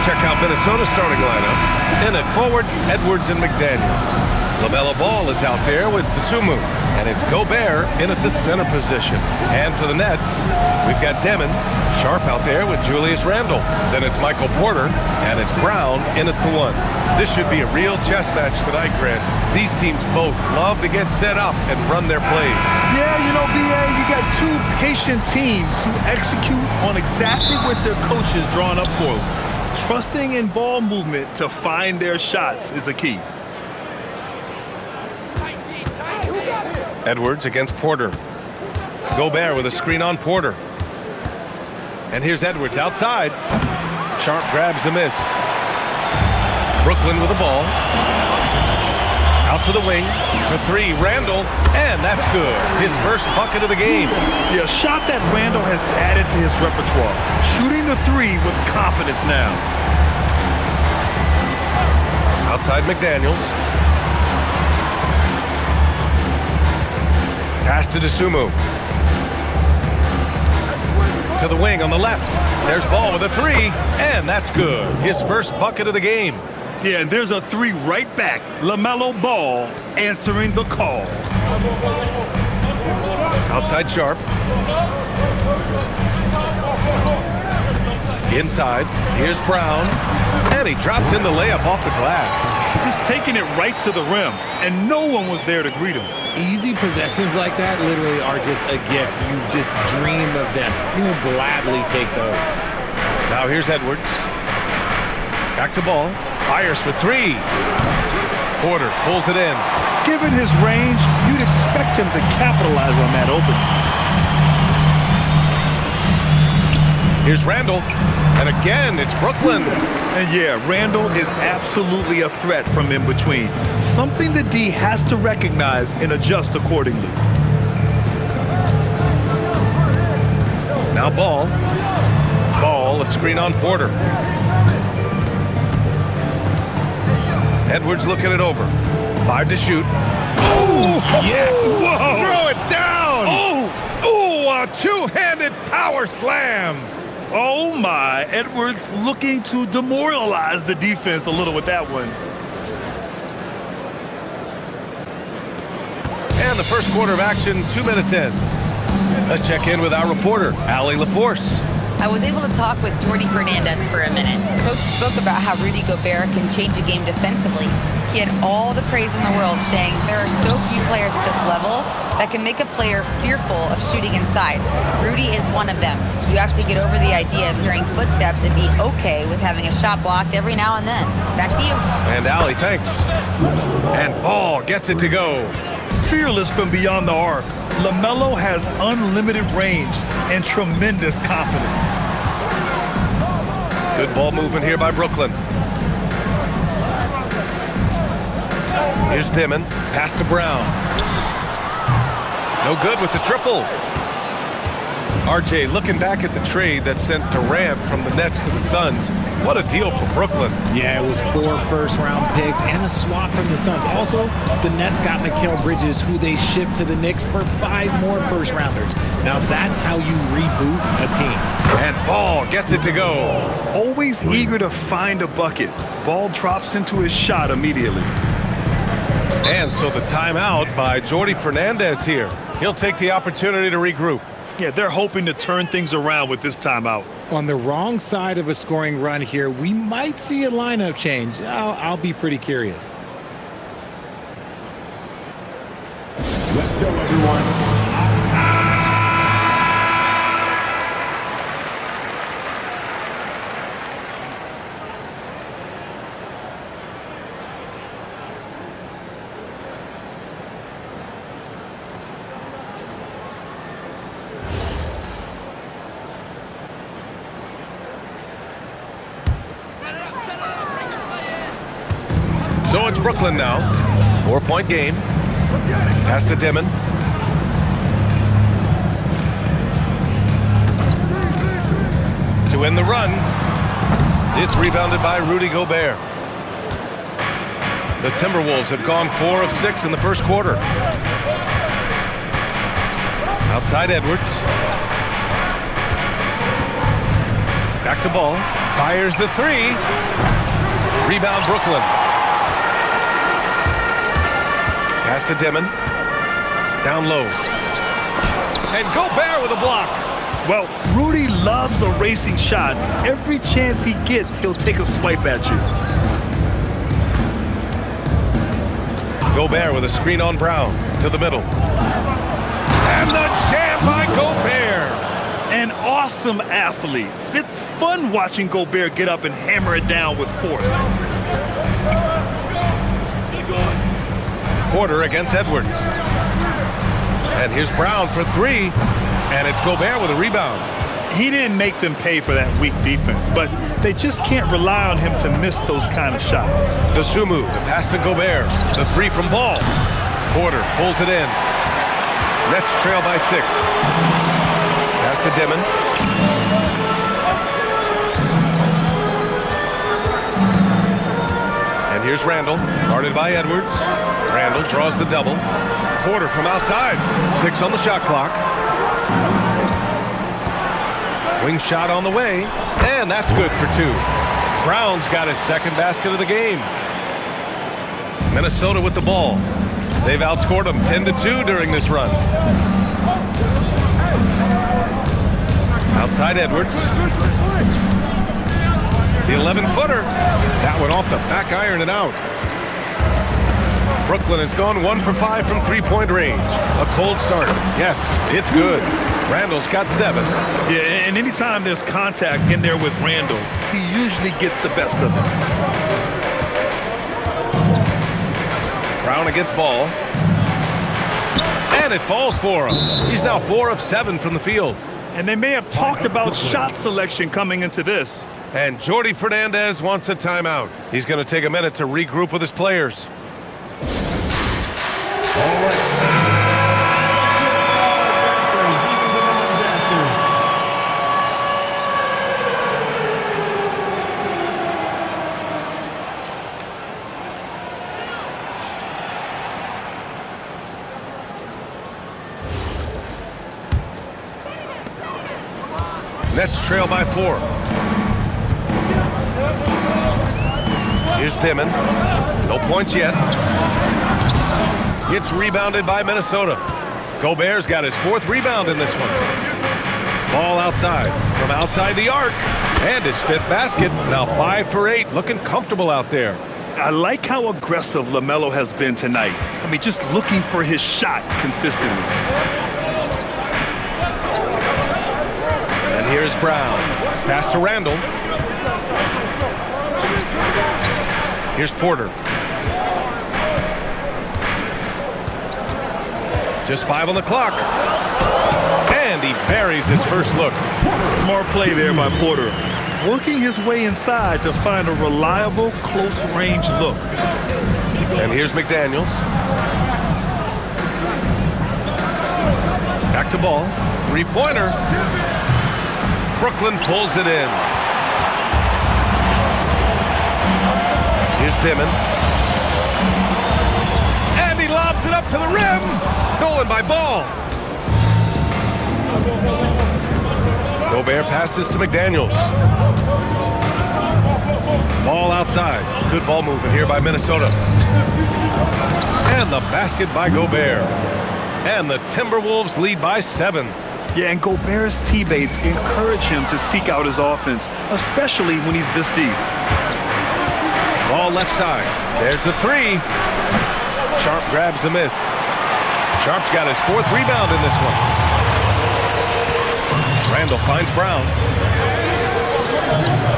check out Minnesota's starting lineup. In at forward, Edwards and McDaniels. LaMelo Ball is out there with Dosunmu, and it's Gobert in at the center position. And for the Nets, we've got Demon, Sharp out there with Julius Randle. Then it's Michael Porter, and it's Brown in at the 1. This should be a real chess match tonight, Grant. These teams both love to get set up and run their plays. Yeah, you know, B.A., you got two patient teams who execute on exactly what their coach is drawing up for them. Trusting in ball movement to find their shots is a key. Edwards against Porter. Gobert with a screen on Porter. And here's Edwards outside. Sharp grabs the miss. Brooklyn with the ball. Out to the wing for 3. Randle, and that's good. His first bucket of the game. Yeah, a shot that Randle has added to his repertoire. Shooting the 3 with confidence now. Outside McDaniels. Pass to Dosunmu. To the wing on the left. There's Ball with a 3, and that's good. His first bucket of the game. Yeah, and there's a 3 right back. LaMelo Ball answering the call. Outside Sharp. Inside. Here's Brown. And he drops in the layup off the glass. Just taking it right to the rim, and no one was there to greet him. Easy possessions like that literally are just a gift. You just dream of them. You'll gladly take those. Now here's Edwards. Back to Ball. Fires for 3. Porter pulls it in. Given his range, you'd expect him to capitalize on that opening. Here's Randle. And again, it's Brooklyn. And yeah, Randle is absolutely a threat from in between. Something the D has to recognize and adjust accordingly. Now Ball. Ball, a screen on Porter. Edwards looking it over. 5 to shoot. Oh, yes! Whoa. Throw it down! Oh, a two-handed power slam! Oh my, Edwards looking to demoralize the defense a little with that one. And the first quarter of action, 2 minutes in. Let's check in with our reporter, Allie LaForce. I was able to talk with Jordy Fernandez for a minute. Coach spoke about how Rudy Gobert can change a game defensively. He had all the praise in the world, saying there are so few players at this level that can make a player fearful of shooting inside. Rudy is one of them. You have to get over the idea of hearing footsteps and be okay with having a shot blocked every now and then. Back to you. And Allie, thanks. And Ball gets it to go. Fearless from beyond the arc, LaMelo has unlimited range and tremendous confidence. Good ball movement here by Brooklyn. Here's Dimon. Pass to Brown. No good with the triple. RJ looking back at the trade that sent Durant from the Nets to the Suns. What a deal for Brooklyn. Yeah, it was 4 first-round picks and a swap from the Suns. Also, the Nets got Mikal Bridges, who they shipped to the Knicks for 5 more first-rounders. Now that's how you reboot a team. And Ball gets it to go. Always eager to find a bucket. Ball drops into his shot immediately. And so the timeout by Jordy Fernandez here. He'll take the opportunity to regroup. Yeah, they're hoping to turn things around with this timeout. On the wrong side of a scoring run here, we might see a lineup change. I'll be pretty curious. Let's go, everyone. So it's Brooklyn now. 4-point game. Pass to Dimon. To end the run. It's rebounded by Rudy Gobert. The Timberwolves have gone 4 of 6 in the first quarter. Outside Edwards. Back to Ball. Fires the three. Rebound Brooklyn. Pass to Dimon. Down low. And Gobert with a block. Well, Rudy loves erasing shots. Every chance he gets, he'll take a swipe at you. Gobert with a screen on Brown to the middle. And the jam by Gobert. An awesome athlete. It's fun watching Gobert get up and hammer it down with force. Porter against Edwards. And here's Brown for three. And it's Gobert with a rebound. He didn't make them pay for that weak defense, but they just can't rely on him to miss those kind of shots. Dosunmu, the pass to Gobert. The three from Ball. Porter pulls it in. Nets trail by 6. Pass to Dimon. And here's Randall, guarded by Edwards. Randall draws the double. Porter from outside. 6 on the shot clock. Wing shot on the way, and that's good for 2. Brown's got his second basket of the game. Minnesota with the ball. They've outscored them 10-2 during this run. Outside Edwards. The 11-footer. That went off the back iron and out. Brooklyn has gone 1 for 5 from three-point range. A cold start. Yes, it's good. Randall's got 7. Yeah, and anytime there's contact in there with Randall, he usually gets the best of it. Brown against Ball. And it falls for him. He's now 4 of 7 from the field. And they may have talked about shot selection coming into this. And Jordi Fernandez wants a timeout. He's going to take a minute to regroup with his players. Nets trail by 4. Here's Dimon. No points yet. It's rebounded by Minnesota. Gobert's got his 4th rebound in this one. Ball outside. From outside the arc. And his 5th basket. Now 5 for 8. Looking comfortable out there. I like how aggressive LaMelo has been tonight. I mean, just looking for his shot consistently. And here's Brown. Pass to Randall. Here's Porter. Just 5 on the clock. And he buries his first look. Smart play there by Porter. Working his way inside to find a reliable, close-range look. And here's McDaniels. Back to Ball. 3-pointer. Brooklyn pulls it in. Here's Dimon. And he lobs it up to the rim. Stolen by Ball. Gobert passes to McDaniels. Ball outside. Good ball movement here by Minnesota. And the basket by Gobert. And the Timberwolves lead by 7. Yeah, and Gobert's teammates encourage him to seek out his offense, especially when he's this deep. Ball left side. There's the 3. Sharp grabs the miss. Sharp's got his 4th rebound in this one. Randall finds Brown.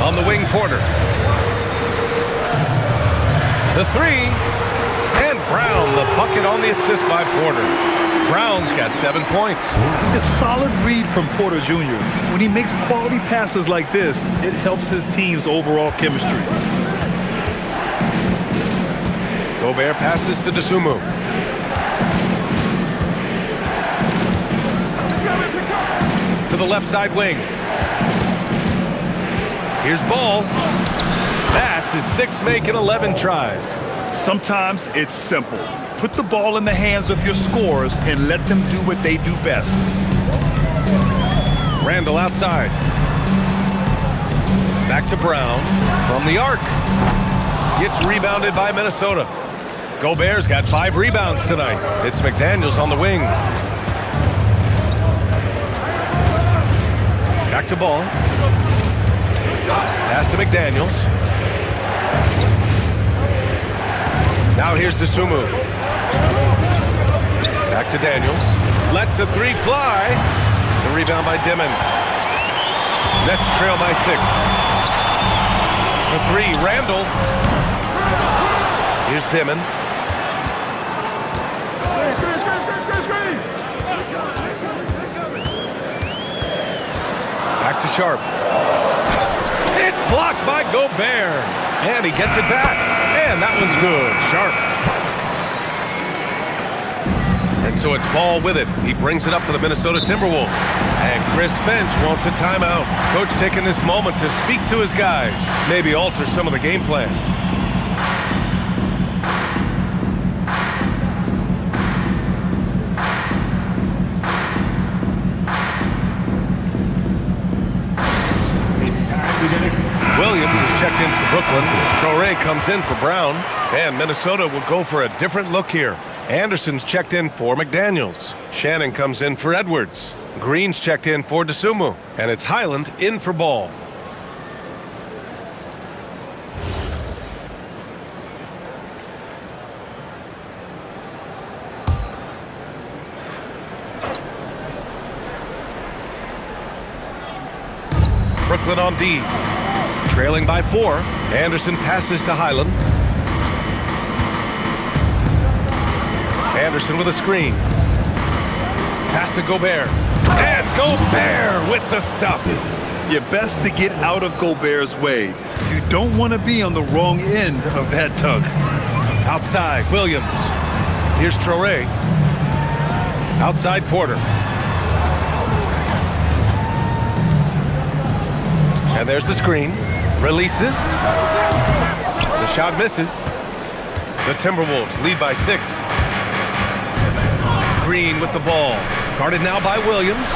On the wing, Porter. The 3. And Brown, the bucket on the assist by Porter. Brown's got 7 points. A solid read from Porter Jr. When he makes quality passes like this, it helps his team's overall chemistry. Gobert passes to Dosunmu. To the left side wing. Here's Ball. That's his 6th make in 11 tries. Sometimes it's simple. Put the ball in the hands of your scorers and let them do what they do best. Randall outside. Back to Brown from the arc. Gets rebounded by Minnesota. Gobert's got 5 rebounds tonight. It's McDaniels on the wing. Back to Ball. Pass to McDaniels. Now here's DeSumo. Back to Daniels. Lets the 3 fly. The rebound by Dimon. Nets trail by 6. For 3, Randall. Here's Dimon. Back to Sharp. It's blocked by Gobert. And he gets it back. And that one's good. Sharp. And so it's Ball with it. He brings it up for the Minnesota Timberwolves. And Chris Finch wants a timeout. Coach taking this moment to speak to his guys. Maybe alter some of the game plan. Williams is checked in for Brooklyn. Traoré comes in for Brown. And Minnesota will go for a different look here. Anderson's checked in for McDaniels. Shannon comes in for Edwards. Green's checked in for DeSumo. And it's Highland in for Ball. Brooklyn on D. Trailing by 4. Anderson passes to Highland. Anderson with a screen. Pass to Gobert. And Gobert with the stuff. You're best to get out of Gobert's way. You don't want to be on the wrong end of that tug. Outside, Williams. Here's Traoré. Outside, Porter. And there's the screen. Releases. The shot misses. The Timberwolves lead by 6. Green with the ball. Guarded now by Williams.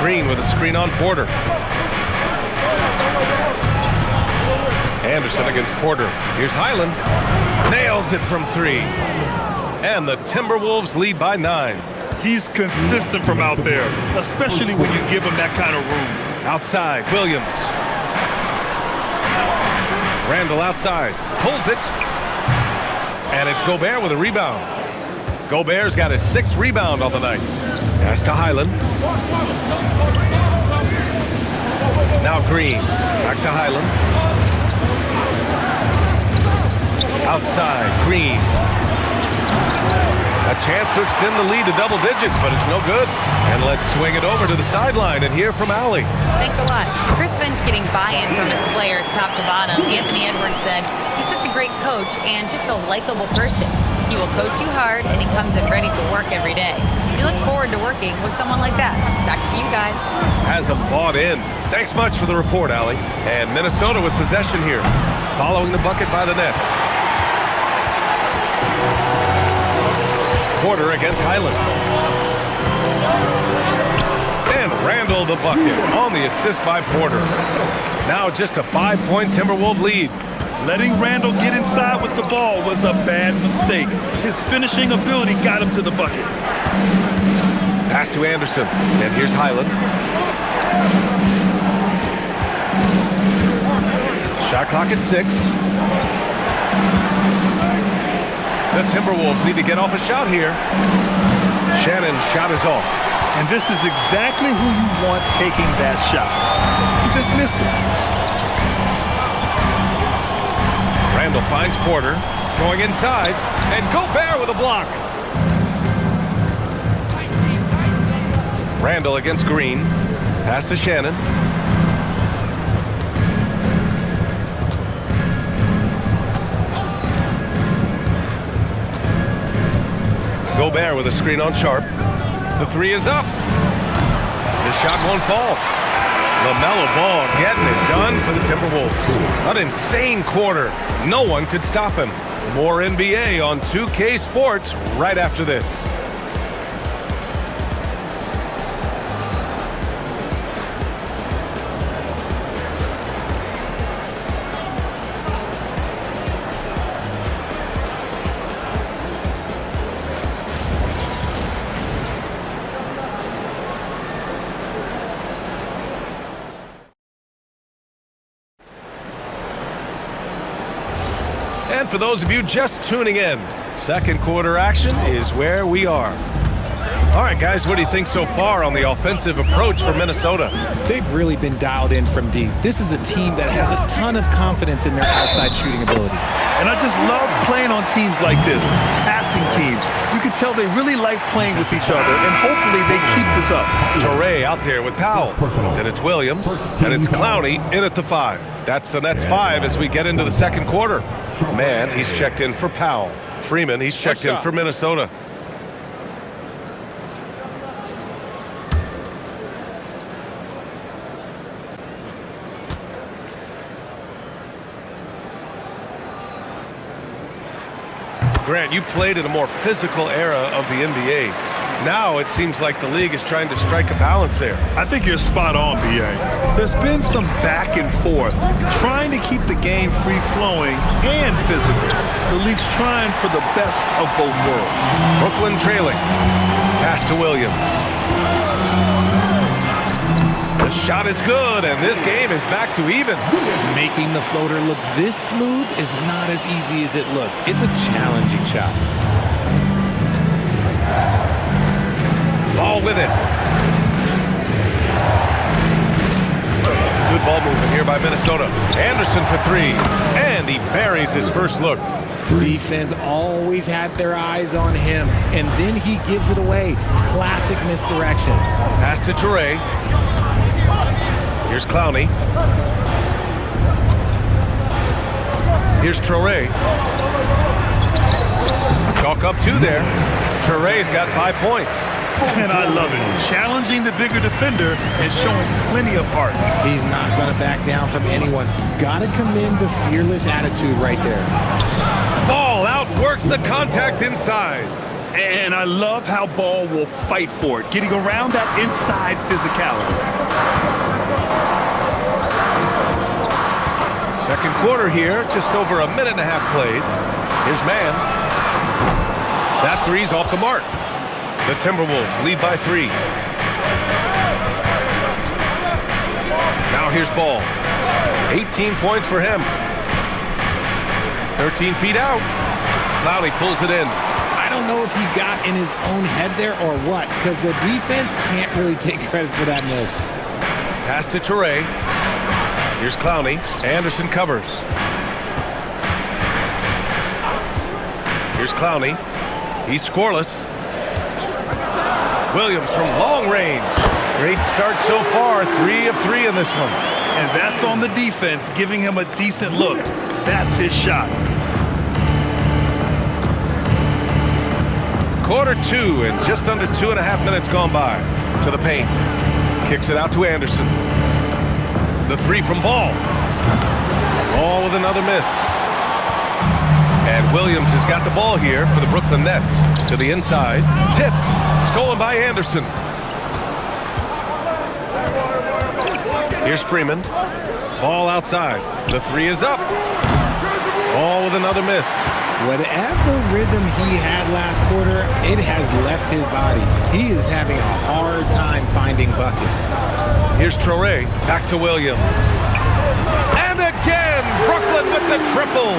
Green with a screen on Porter. Anderson against Porter. Here's Highland. Nails it from 3. And the Timberwolves lead by 9. He's consistent from out there, especially when you give him that kind of room. Outside, Williams. Randall outside. Pulls it. And it's Gobert with a rebound. Gobert's got his 6th rebound on the night. Pass to Highland. Now Green. Back to Highland. Outside, Green. A chance to extend the lead to double digits, but it's no good. And let's swing it over to the sideline and hear from Allie. Thanks a lot. Chris Finch getting buy-in from his players top to bottom. Anthony Edwards said, he's such a great coach and just a likable person. He will coach you hard, and he comes in ready to work every day. We look forward to working with someone like that. Back to you guys. Has him bought in. Thanks much for the report, Allie. And Minnesota with possession here, following the bucket by the Nets. Porter against Highland. And Randall the bucket on the assist by Porter. Now just a 5-point Timberwolves lead. Letting Randall get inside with the ball was a bad mistake. His finishing ability got him to the bucket. Pass to Anderson. And here's Highland. Shot clock at 6. The Timberwolves need to get off a shot here. Shannon's shot is off. And this is exactly who you want taking that shot. He just missed it. Randall finds Porter. Going inside. And Gobert with a block. Randall against Green. Pass to Shannon. Gobert with a screen on Sharp. The 3 is up. The shot won't fall. LaMelo Ball getting it done for the Timberwolves. An insane quarter. No one could stop him. More NBA on 2K Sports right after this. And for those of you just tuning in, second quarter action is where we are. All right, guys, what do you think so far on the offensive approach for Minnesota? They've really been dialed in from deep. This is a team that has a ton of confidence in their outside shooting ability. And I just love playing on teams like this, passing teams. You can tell they really like playing with each other, and hopefully they keep this up. Torrey out there with Powell. Then it's Williams, and it's Clowney in at the 5. That's the Nets 5 as we get into the second quarter. Man, he's checked in for Powell. Freeman, he's checked in for Minnesota. Grant, you played in a more physical era of the NBA. Now it seems like the league is trying to strike a balance there. I think you're spot on, B.A. There's been some back and forth, trying to keep the game free-flowing and physical. The league's trying for the best of both worlds. Brooklyn trailing. Pass to Williams. The shot is good, and this game is back to even. Making the floater look this smooth is not as easy as it looks. It's a challenging shot. Ball with it. Good ball movement here by Minnesota. Anderson for 3, and he buries his first look. Defense always had their eyes on him, and then he gives it away. Classic misdirection. Pass to Torrey. Here's Clowney. Here's Torrey. Chalk up 2 there. Torrey's got 5 points. And I love it. Challenging the bigger defender and showing plenty of heart. He's not going to back down from anyone. Got to commend the fearless attitude right there. Ball outworks the contact inside. And I love how Ball will fight for it, getting around that inside physicality. Second quarter here, just over a minute and a half played. Here's Man. That 3's off the mark. The Timberwolves lead by 3. Now here's Ball. 18 points for him. 13 feet out. Clowney pulls it in. I don't know if he got in his own head there or what, because the defense can't really take credit for that miss. Pass to Torrey. Here's Clowney. Anderson covers. Here's Clowney. He's scoreless. Williams from long range. Great start so far. 3 of 3 in this one. And that's on the defense, giving him a decent look. That's his shot. Quarter 2 and just under 2.5 minutes gone by. To the paint. Kicks it out to Anderson. The 3 from Ball. Ball with another miss. And Williams has got the ball here for the Brooklyn Nets. To the inside. Tipped. Stolen by Anderson. Here's Freeman. Ball outside. The 3 is up. Ball with another miss. Whatever rhythm he had last quarter, it has left his body. He is having a hard time finding buckets. Here's Torrey. Back to Williams. And again, Brooklyn with the triple.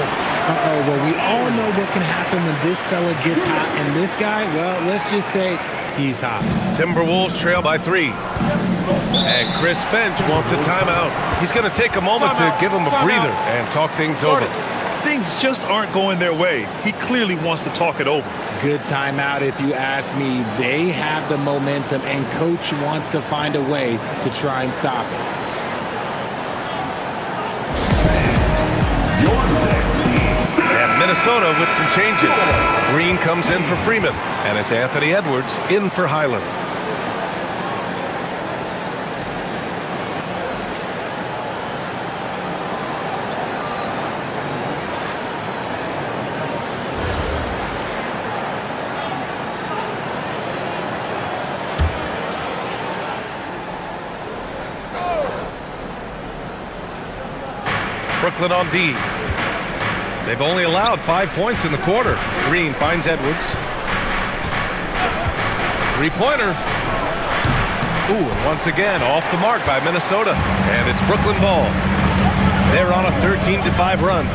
Uh-oh, well, we all know what can happen when this fella gets hot. And this guy, well, let's just say he's hot. Timberwolves trail by 3. And Chris Finch wants a timeout. He's going to take a moment to give him a breather and talk things over. Things just aren't going their way. He clearly wants to talk it over. Good timeout if you ask me. They have the momentum, and coach wants to find a way to try and stop it. And Minnesota with some changes. Green comes in for Freeman, and it's Anthony Edwards in for Highland. Brooklyn on D. They've only allowed 5 points in the quarter. Green finds Edwards. Three-pointer. Ooh, and once again, off the mark by Minnesota. And it's Brooklyn ball. They're on a 13-5 run.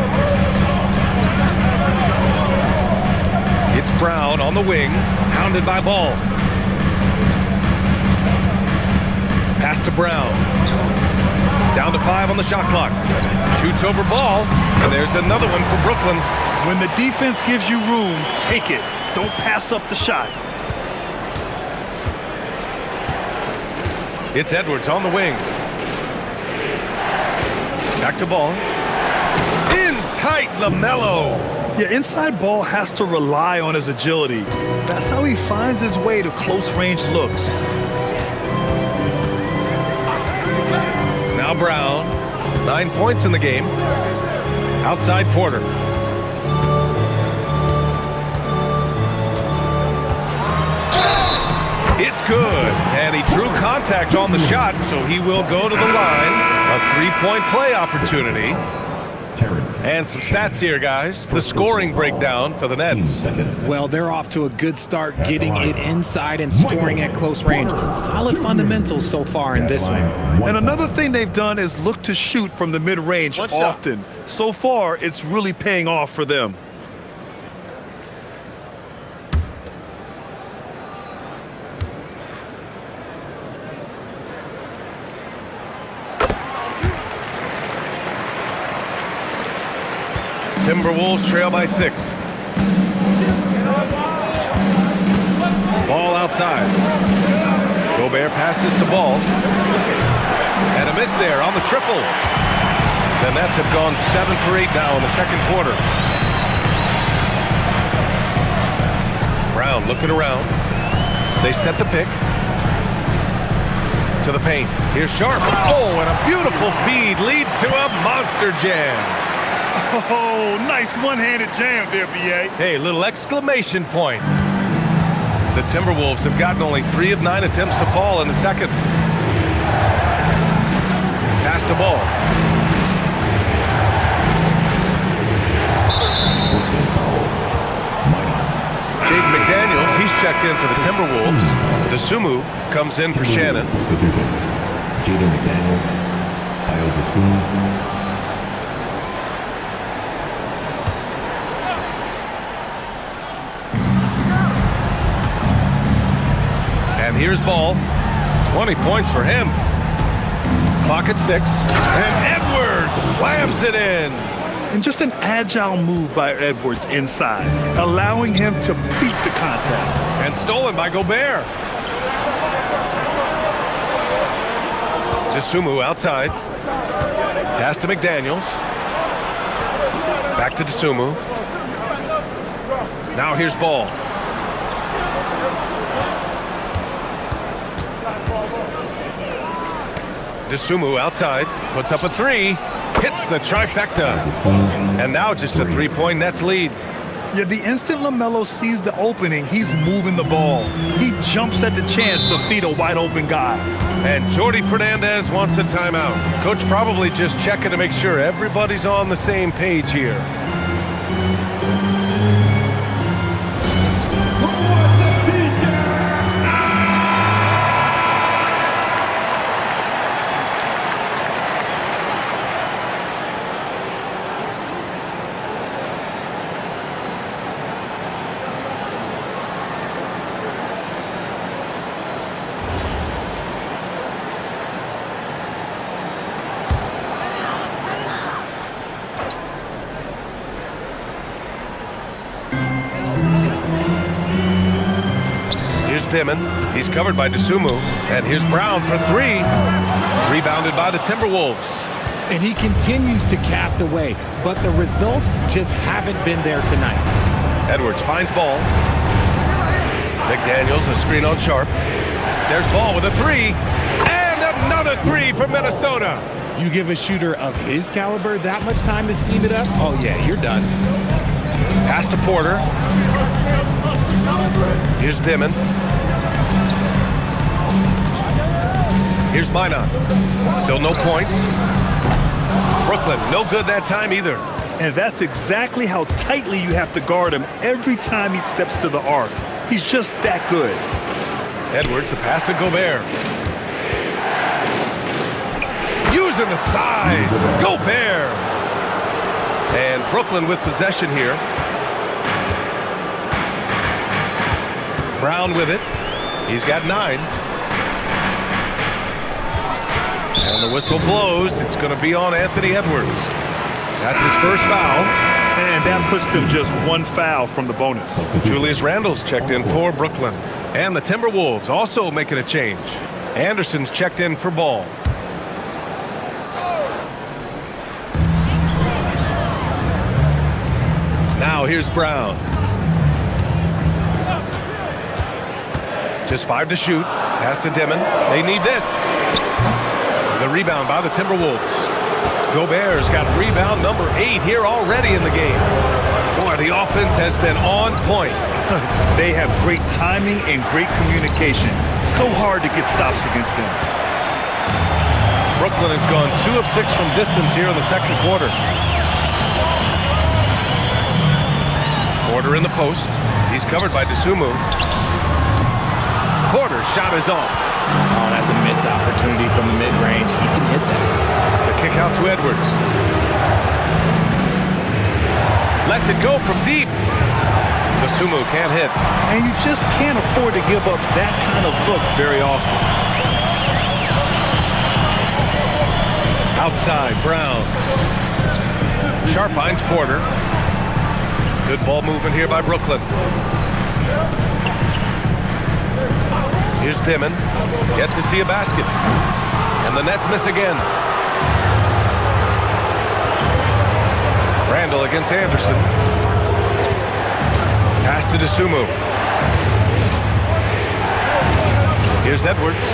It's Brown on the wing, hounded by Ball. Pass to Brown. Down to 5 on the shot clock. Shoots over Ball, and there's another one for Brooklyn. When the defense gives you room, take it. Don't pass up the shot. It's Edwards on the wing. Back to Ball. In tight, LaMelo. Yeah, inside Ball has to rely on his agility. That's how he finds his way to close-range looks. Now Brown, 9 points in the game. Outside Porter. It's good, and he drew contact on the shot, so he will go to the line. A 3-point play opportunity. And some stats here, guys. The scoring breakdown for the Nets. Well, they're off to a good start getting it inside and scoring at close range. Solid fundamentals so far in this one. And another thing they've done is look to shoot from the mid-range often. So far, it's really paying off for them. Timberwolves trail by 6. Ball outside. Gobert passes to Ball. And a miss there on the triple. The Nets have gone 7 for 8 now in the second quarter. Brown looking around. They set the pick. To the paint. Here's Sharp. Oh, and a beautiful feed leads to a monster jam. Oh, nice one-handed jam there, B.A. Hey, little exclamation point. The Timberwolves have gotten only 3 of 9 attempts to fall in the second. Pass the ball. Jake McDaniels, he's checked in for the Timberwolves. DeSumo comes in for Shannon. Jaden McDaniels, Ayo DeSumo. And here's Ball. 20 points for him. Clock at 6. And Edwards slams it in. And just an agile move by Edwards inside, allowing him to beat the contact. And stolen by Gobert. DeSumo outside. Pass to McDaniels. Back to DeSumo. Now here's Ball. DeSumo outside, puts up a 3, hits the trifecta. And now just a 3-point Nets lead. Yeah, the instant LaMelo sees the opening, he's moving the ball. He jumps at the chance to feed a wide-open guy. And Jordy Fernandez wants a timeout. Coach probably just checking to make sure everybody's on the same page here. He's covered by DeSumo, and here's Brown for 3. Rebounded by the Timberwolves. And he continues to cast away, but the results just haven't been there tonight. Edwards finds Ball. McDaniels, a screen on Sharp. There's Ball with a 3. And another 3 from Minnesota. You give a shooter of his caliber that much time to seam it up? Oh, yeah, you're done. Pass to Porter. Here's Dimon. Here's Minot. Still no points. Brooklyn, no good that time either. And that's exactly how tightly you have to guard him every time he steps to the arc. He's just that good. Edwards, the pass to Gobert. Using the size. Gobert. And Brooklyn with possession here. Brown with it. He's got 9. And the whistle blows. It's going to be on Anthony Edwards. That's his first foul. And that puts them just 1 foul from the bonus. Julius Randle's checked in for Brooklyn. And the Timberwolves also making a change. Anderson's checked in for Ball. Now here's Brown. Just 5 to shoot. Pass to Dimon. They need this. The rebound by the Timberwolves. Gobert's got rebound number 8 here already in the game. Boy, the offense has been on point. They have great timing and great communication. So hard to get stops against them. Brooklyn has gone 2 of 6 from distance here in the second quarter. Porter in the post. He's covered by Dosunmu. Porter's shot is off. Oh, that's a missed opportunity from the mid-range. He can hit that. The kick out to Edwards. Lets it go from deep. Dosunmu can't hit. And you just can't afford to give up that kind of look very often. Outside, Brown. Sharp finds Porter. Good ball movement here by Brooklyn. Here's Dimon. Yet to see a basket. And the Nets miss again. Randle against Anderson. Pass to Dosunmu. Here's Edwards.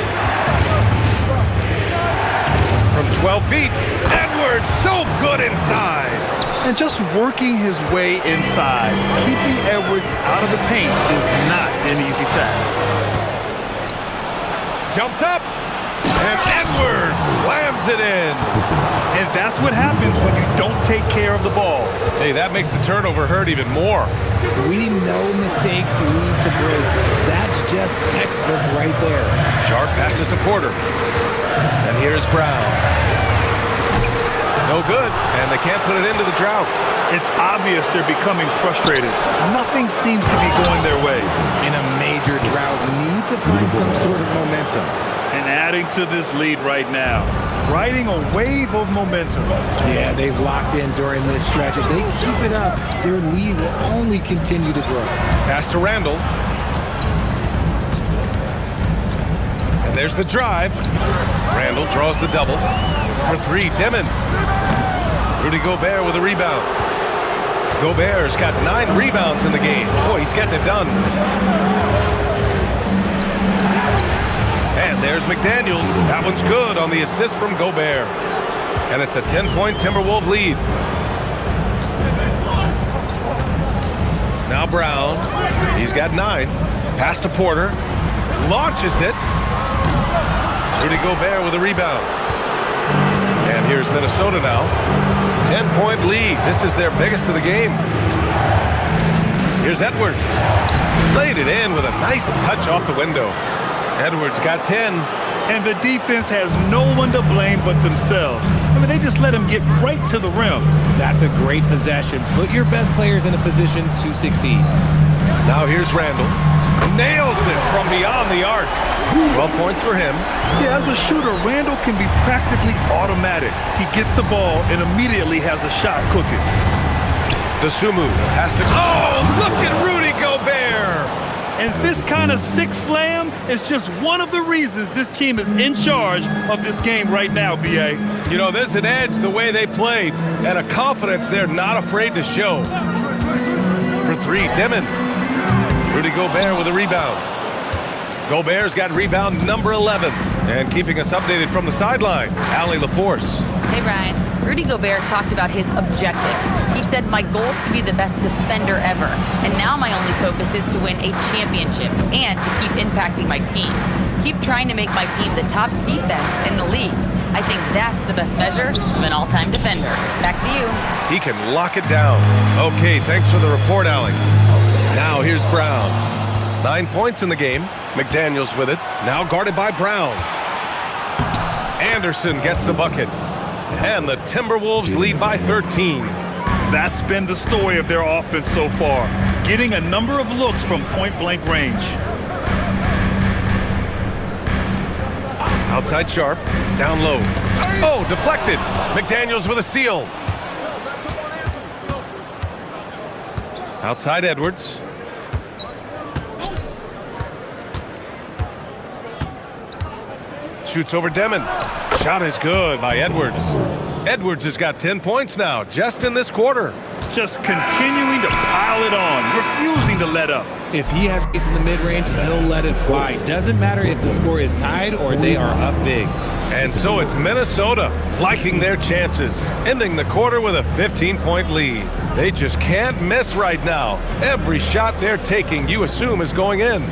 From 12 feet. Edwards so good inside. And just working his way inside, keeping Edwards out of the paint is not an easy task. Jumps up. And Edwards slams it in. And that's what happens when you don't take care of the ball. Hey, that makes the turnover hurt even more. We know mistakes lead to breaks. That's just textbook right there. Sharp passes to Porter. And here's Brown. No good, and they can't put it into the drought. It's obvious they're becoming frustrated. Nothing seems to be going their way. In a major drought, need to find some sort of momentum. And adding to this lead right now, riding a wave of momentum. Yeah, they've locked in during this stretch. If they keep it up, their lead will only continue to grow. Pass to Randle. And there's the drive. Randle draws the double. For 3, Dimon. Rudy Gobert with a rebound. Gobert's got 9 rebounds in the game. Boy, he's getting it done. And there's McDaniels. That one's good on the assist from Gobert. And it's a 10-point Timberwolves lead. Now Brown. He's got 9. Pass to Porter. Launches it. Rudy Gobert with a rebound. And here's Minnesota now. 10-point lead. This is their biggest of the game. Here's Edwards. Laid it in with a nice touch off the window. Edwards got 10. And the defense has no one to blame but themselves. I mean, they just let him get right to the rim. That's a great possession. Put your best players in a position to succeed. Now here's Randle. Nails it from beyond the arc. 12 points for him. Yeah, as a shooter, Randle can be practically automatic. He gets the ball and immediately has a shot cooking. Dosunmu has to... Oh, look at Rudy Gobert! And this kind of sick slam is just one of the reasons this team is in charge of this game right now, B.A. You know, there's an edge the way they played and a confidence they're not afraid to show. For 3, Dimon. Rudy Gobert with a rebound. Gobert's got rebound number 11. And keeping us updated from the sideline, Allie LaForce. Hey, Ryan. Rudy Gobert talked about his objectives. He said, my goal is to be the best defender ever. And now my only focus is to win a championship and to keep impacting my team. Keep trying to make my team the top defense in the league. I think that's the best measure of an all-time defender. Back to you. He can lock it down. Okay, thanks for the report, Allie. Now here's Brown. 9 points in the game. McDaniels with it. Now guarded by Brown. Anderson gets the bucket. And the Timberwolves lead by 13. That's been the story of their offense so far, getting a number of looks from point-blank range. Outside Sharp, down low. Oh, deflected. McDaniels with a steal. Outside Edwards. Shoots over Demon. Shot is good by Edwards. Edwards has got 10 points now, just in this quarter. Just continuing to pile it on, refusing to let up. If he has space in the mid-range, he'll let it fly. Doesn't matter if the score is tied or they are up big. And so it's Minnesota liking their chances, ending the quarter with a 15-point lead. They just can't miss right now. Every shot they're taking, you assume, is going in.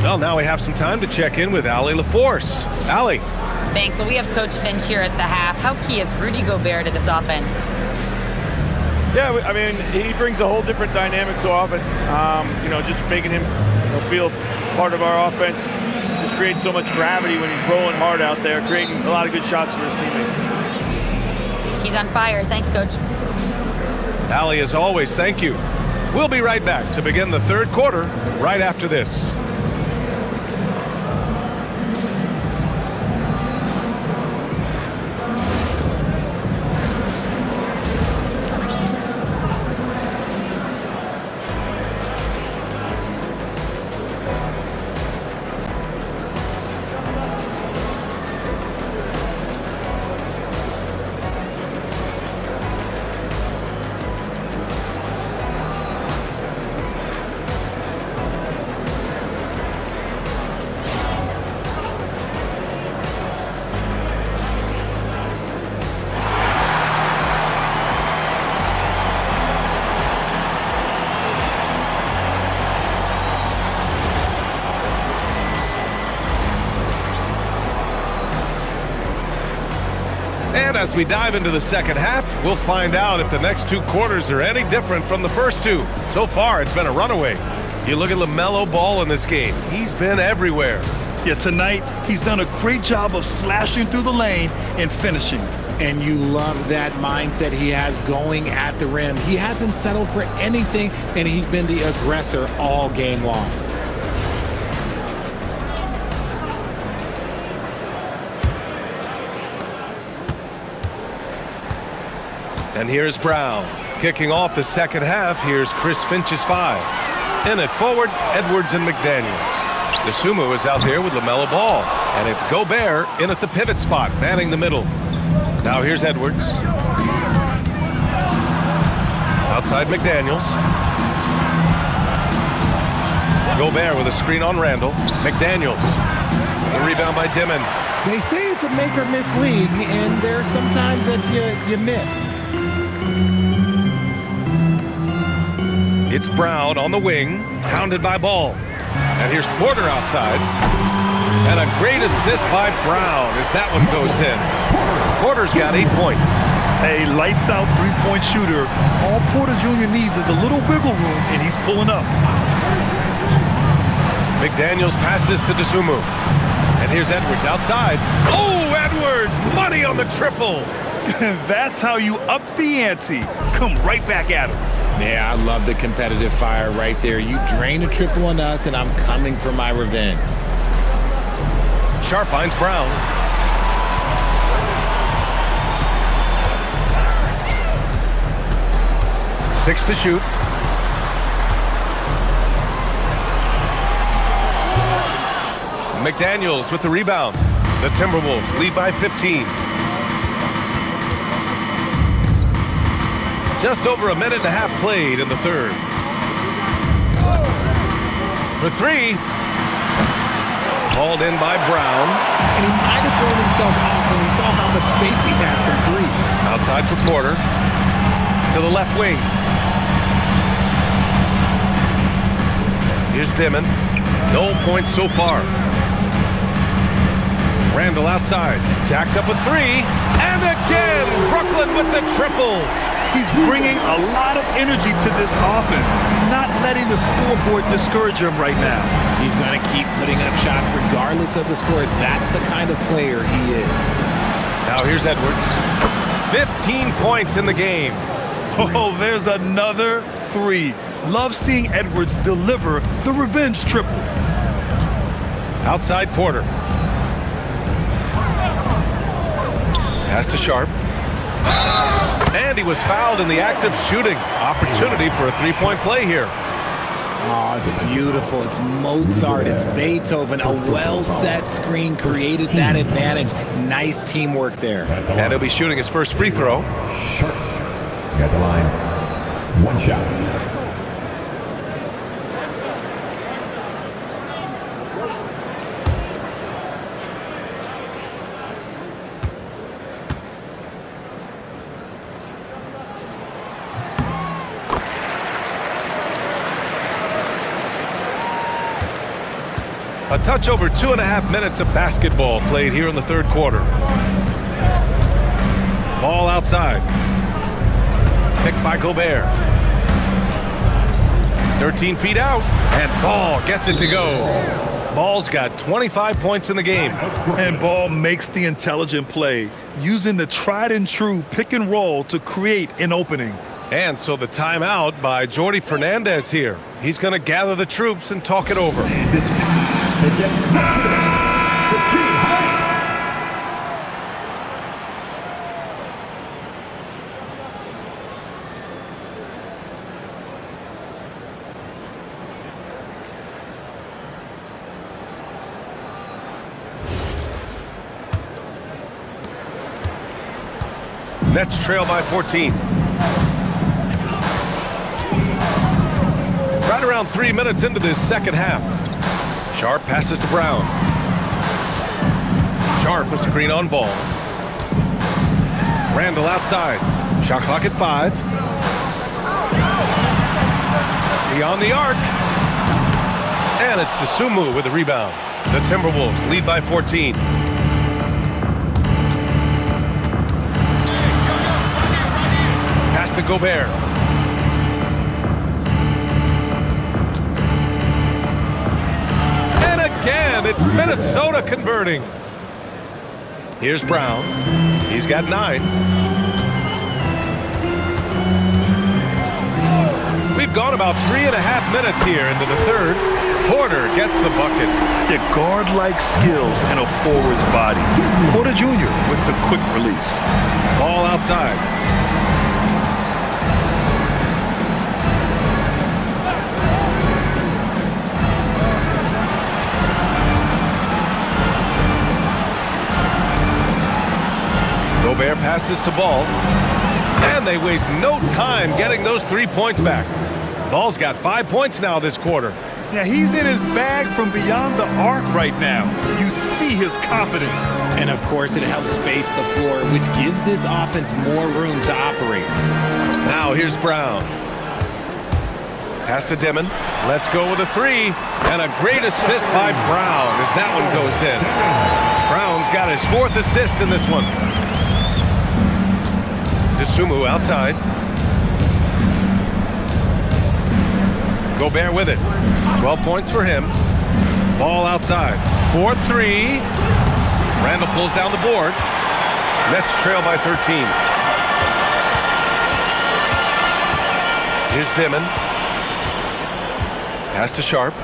Well, now we have some time to check in with Allie LaForce. Allie. Thanks. Well, we have Coach Finch here at the half. How key is Rudy Gobert to this offense? Yeah, I mean, he brings a whole different dynamic to offense. Just making him feel part of our offense just creates so much gravity when he's rolling hard out there, creating a lot of good shots for his teammates. He's on fire. Thanks, Coach. Allie, as always, thank you. We'll be right back to begin the third quarter right after this. And as we dive into the second half, we'll find out if the next two quarters are any different from the first two. So far, it's been a runaway. You look at LaMelo Ball in this game. He's been everywhere. Yeah, tonight, he's done a great job of slashing through the lane and finishing. And you love that mindset he has going at the rim. He hasn't settled for anything, and he's been the aggressor all game long. And here's Brown. Kicking off the second half, here's Chris Finch's 5. In at forward, Edwards and McDaniels. DeSumo is out there with LaMelo Ball. And it's Gobert in at the pivot spot, manning the middle. Now here's Edwards. Outside McDaniels. Gobert with a screen on Randall. McDaniels. The rebound by Dimon. They say it's a make or miss league, and there's sometimes that you miss. It's Brown on the wing, pounded by Ball. And here's Porter outside. And a great assist by Brown as that one goes in. Porter's got 8 points. A lights-out three-point shooter. All Porter Jr. needs is a little wiggle room, and he's pulling up. McDaniels passes to DeSumo. And here's Edwards outside. Oh, Edwards! Money on the triple! That's how you up the ante. Come right back at him. Yeah, I love the competitive fire right there. You drain a triple on us, and I'm coming for my revenge. Sharp finds Brown. Six to shoot. McDaniels with the rebound. The Timberwolves lead by 15. Just over a minute and a half played in the third. For three. Hauled in by Brown. And he might have thrown himself off when he saw how much space he had from three. Outside for Porter. To the left wing. Here's Dimon. No points so far. Randall outside. Jacks up with three. And again, Brooklyn with the triple. He's bringing a lot of energy to this offense, not letting the scoreboard discourage him right now. He's going to keep putting up shots regardless of the score. That's the kind of player he is. Now here's Edwards. 15 points in the game. Oh, there's another three. Love seeing Edwards deliver the revenge triple. Outside Porter. Pass to Sharp. And he was fouled in the act of shooting. Opportunity for a three-point play here. Oh, it's beautiful. It's Mozart. It's Beethoven. A well-set screen created that advantage. Nice teamwork there. And he'll be shooting his first free throw. Sharp. At the line. One shot. A touch over 2.5 minutes of basketball played here in the third quarter. Ball outside. Picked by Gobert. 13 feet out, and Ball gets it to go. Ball's got 25 points in the game. And Ball makes the intelligent play, using the tried and true pick and roll to create an opening. And so the timeout by Jordy Fernandez here. He's going to gather the troops and talk it over. Nets trail by 14. Right around 3 minutes into this second half. Sharp passes to Brown. Sharp a screen on Ball. Randall outside. Shot clock at 5. Beyond the arc. And it's Dosunmu with the rebound. The Timberwolves lead by 14. Pass to Gobert. Again, it's Minnesota converting. Here's Brown. He's got 9. We've gone about 3.5 minutes here into the third. Porter gets the bucket. The guard-like skills and a forward's body. Porter Jr. with the quick release. Ball outside. Gobert passes to Ball, and they waste no time getting those 3 points back. Ball's got 5 points now this quarter. Yeah, he's in his bag from beyond the arc right now. You see his confidence. And of course, it helps space the floor, which gives this offense more room to operate. Now here's Brown. Pass to Dimon. Let's go with a 3, and a great assist by Brown as that one goes in. Brown's got his 4th assist in this one. Dosunmu outside. Gobert with it. 12 points for him. Ball outside. 4-3. Randall pulls down the board. Nets trail by 13. Here's Dimon. Pass to Sharp.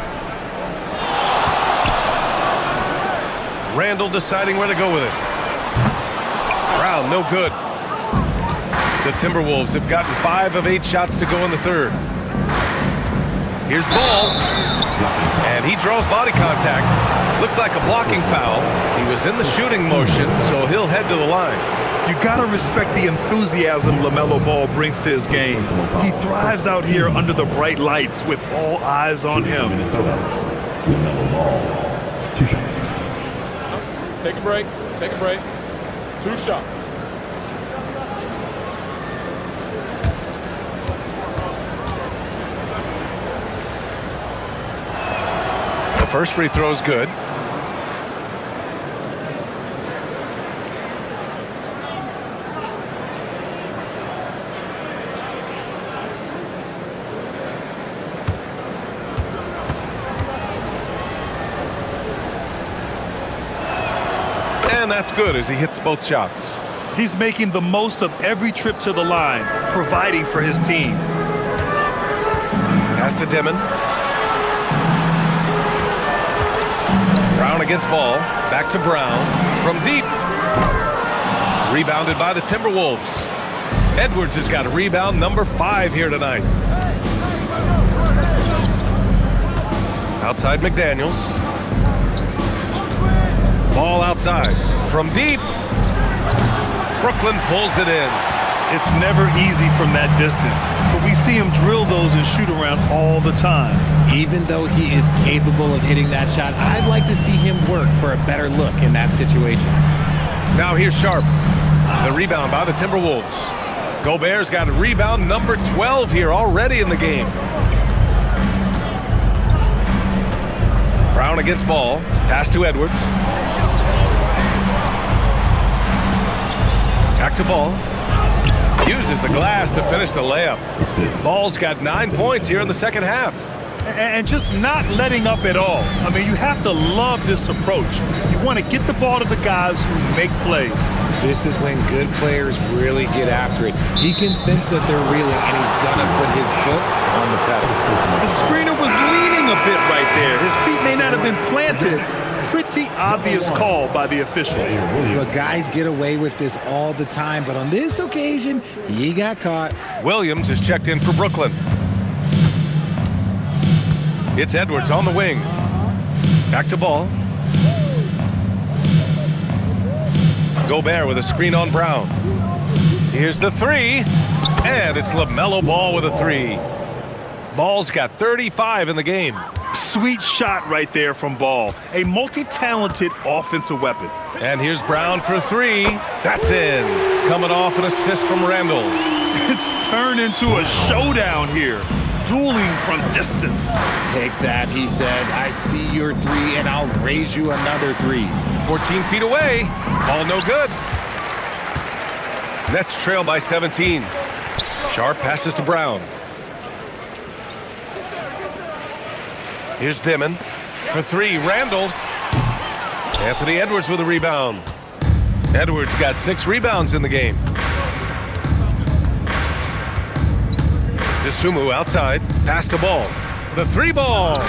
Randall deciding where to go with it. Brown, no good. The Timberwolves have gotten 5 of 8 shots to go in the third. Here's Ball. And he draws body contact. Looks like a blocking foul. He was in the shooting motion, so he'll head to the line. You gotta respect the enthusiasm LaMelo Ball brings to his game. He thrives out here under the bright lights with all eyes on him. Minnesota. LaMelo Ball. 2 shots. Take a break. Take a break. 2 shots. The first free throw is good. And that's good as he hits both shots. He's making the most of every trip to the line, providing for his team. Pass to Dimon. Brown against Ball. Back to Brown. From deep. Rebounded by the Timberwolves. Edwards has got a rebound number 5 here tonight. Outside McDaniels. Ball outside. From deep. Brooklyn pulls it in. It's never easy from that distance, but we see him drill those and shoot around all the time. Even though he is capable of hitting that shot, I'd like to see him work for a better look in that situation. Now here's Sharp. The rebound by the Timberwolves. Gobert's got a rebound number 12 here already in the game. Brown against Ball. Pass to Edwards. Back to Ball. Uses the glass to finish the layup. Ball's got 9 points here in the second half. And just not letting up at all. I mean, you have to love this approach. You want to get the ball to the guys who make plays. This is when good players really get after it. He can sense that they're reeling, and he's going to put his foot on the pedal. The screener was leaning a bit right there. His feet may not have been planted. Pretty obvious call by the officials. But guys get away with this all the time, but on this occasion, he got caught. Williams is checked in for Brooklyn. It's Edwards on the wing. Back to Ball. Gobert with a screen on Brown. Here's the 3, and it's LaMelo Ball with a 3. Ball's got 35 in the game. Sweet shot right there from Ball. A multi-talented offensive weapon. And here's Brown for 3. That's in. Coming off an assist from Randall. It's turned into a showdown here. Dueling from distance. Take that, he says. I see your 3, and I'll raise you another 3. 14 feet away. Ball no good. Nets trail by 17. Sharp passes to Brown. Here's Dimon for 3. Randall. Anthony Edwards with a rebound. Edwards got 6 rebounds in the game. Sumu outside. Pass to Ball. The 3 ball.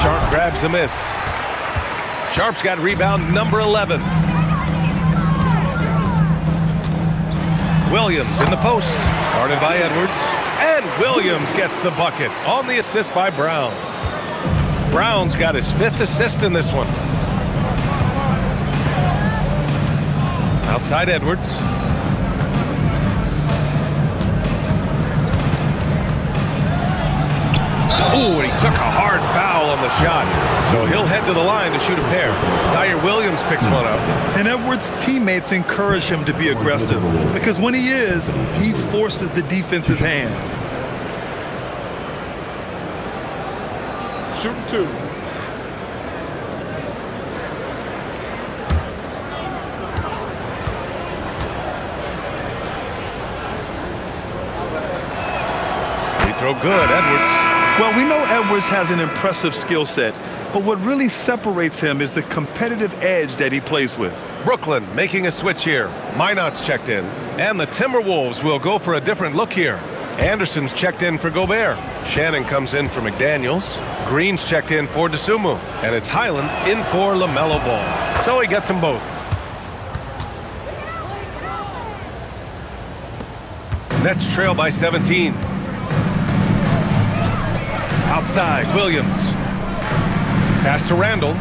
Sharp grabs the miss. Sharp's got rebound number 11. Williams in the post. Started by Edwards. And Williams gets the bucket on the assist by Brown. Brown's got his 5th assist in this one. Outside Edwards. Oh, and he took a hard foul on the shot. So he'll head to the line to shoot a pair. Zaire Williams picks one up. And Edwards' teammates encourage him to be aggressive because when he is, he forces the defense's hand. Shooting 2. Free throw good, Edwards. Well, we know Edwards has an impressive skill set, but what really separates him is the competitive edge that he plays with. Brooklyn making a switch here. Minot's checked in. And the Timberwolves will go for a different look here. Anderson's checked in for Gobert. Shannon comes in for McDaniels. Green's checked in for DeSumo. And it's Highland in for LaMelo Ball. So he gets them both. Nets trail by 17. Outside, Williams. Pass to Randall.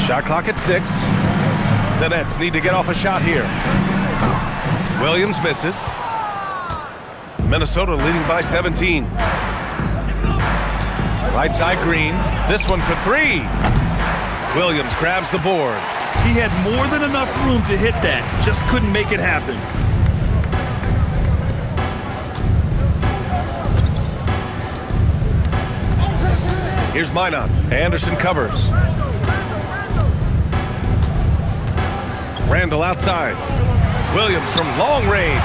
Shot clock at 6. The Nets need to get off a shot here. Williams misses. Minnesota leading by 17. Right side Green. This one for 3. Williams grabs the board. He had more than enough room to hit that, just couldn't make it happen. Here's Minot. Anderson covers. Randall outside. Williams from long range.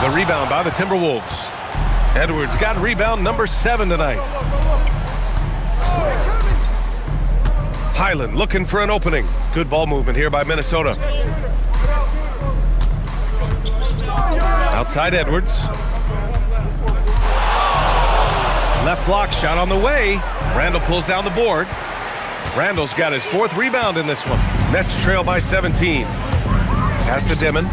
The rebound by the Timberwolves. Edwards got rebound number 7 tonight. Highland looking for an opening. Good ball movement here by Minnesota. Outside Edwards. Left block shot on the way. Randall pulls down the board. Randall's got his 4th rebound in this one. Nets trail by 17. Pass to Dimon.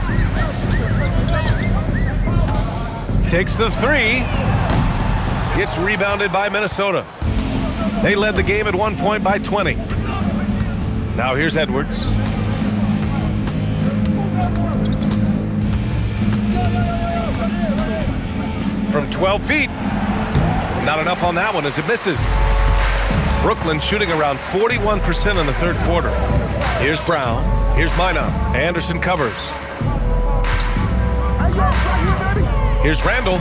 Takes the 3. It's rebounded by Minnesota. They led the game at one point by 20. Now here's Edwards. From 12 feet. Not enough on that one as it misses. Brooklyn shooting around 41% in the 3rd quarter. Here's Brown. Here's Minot. Anderson covers. Here's Randall.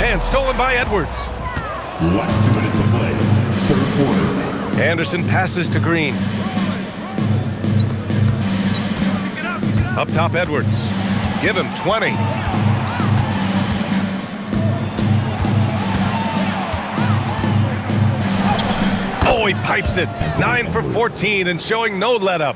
And stolen by Edwards. Last 2 minutes to play. 3rd quarter. Anderson passes to Green. Up top, Edwards. Give him 20. Oh, he pipes it. 9 for 14 and showing no let-up.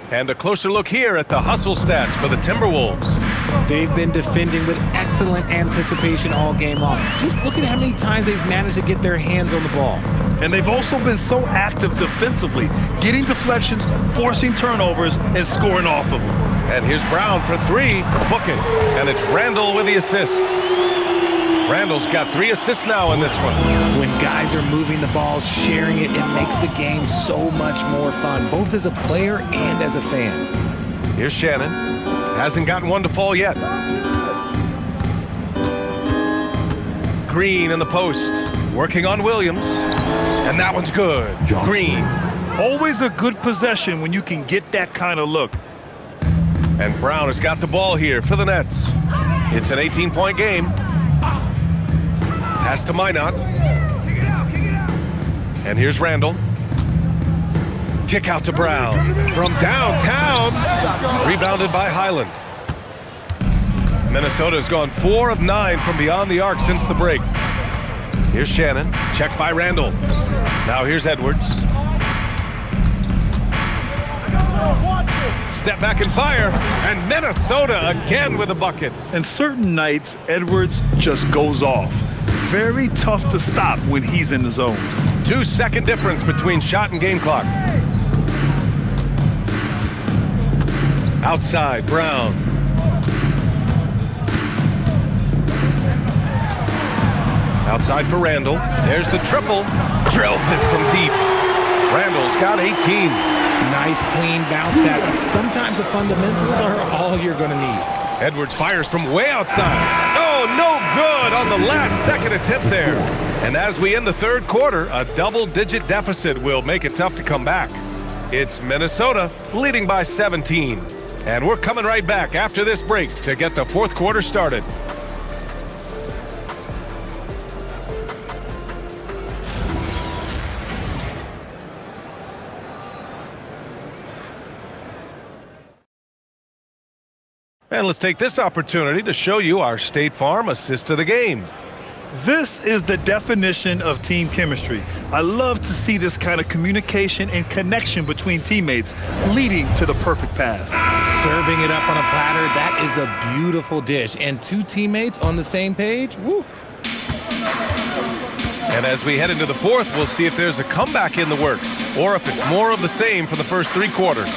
And a closer look here at the hustle stats for the Timberwolves. They've been defending with excellent anticipation all game long. Just look at how many times they've managed to get their hands on the ball. And they've also been so active defensively, getting deflections, forcing turnovers, and scoring off of them. And here's Brown for 3. Book it. And it's Randall with the assist. Randall's got 3 assists now in this one. When guys are moving the ball, sharing it, it makes the game so much more fun, both as a player and as a fan. Here's Shannon. Hasn't gotten one to fall yet. Green in the post. Working on Williams. And that one's good. Green. Always a good possession when you can get that kind of look. And Brown has got the ball here for the Nets. It's an 18-point game. Pass to Minot. And here's Randall. Kick out to Brown. From downtown. Rebounded by Highland. Minnesota's gone 4 of 9 from beyond the arc since the break. Here's Shannon. Checked by Randall. Now here's Edwards. Step back and fire. And Minnesota again with a bucket. And certain nights, Edwards just goes off. Very tough to stop when he's in the zone. 2-second difference between shot and game clock. Outside, Brown. Outside for Randall. There's the triple. Drills it from deep. Randall's got 18. Nice, clean bounce pass. Sometimes the fundamentals are all you're going to need. Edwards fires from way outside. Oh, no good on the last second attempt there. And as we end the 3rd quarter, a double-digit deficit will make it tough to come back. It's Minnesota leading by 17. And we're coming right back after this break to get the 4th quarter started. And let's take this opportunity to show you our State Farm assist of the game. This is the definition of team chemistry. I love to see this kind of communication and connection between teammates leading to the perfect pass. Serving it up on a platter, that is a beautiful dish. And 2 teammates on the same page, woo. And as we head into the 4th, we'll see if there's a comeback in the works or if it's more of the same for the first 3 quarters.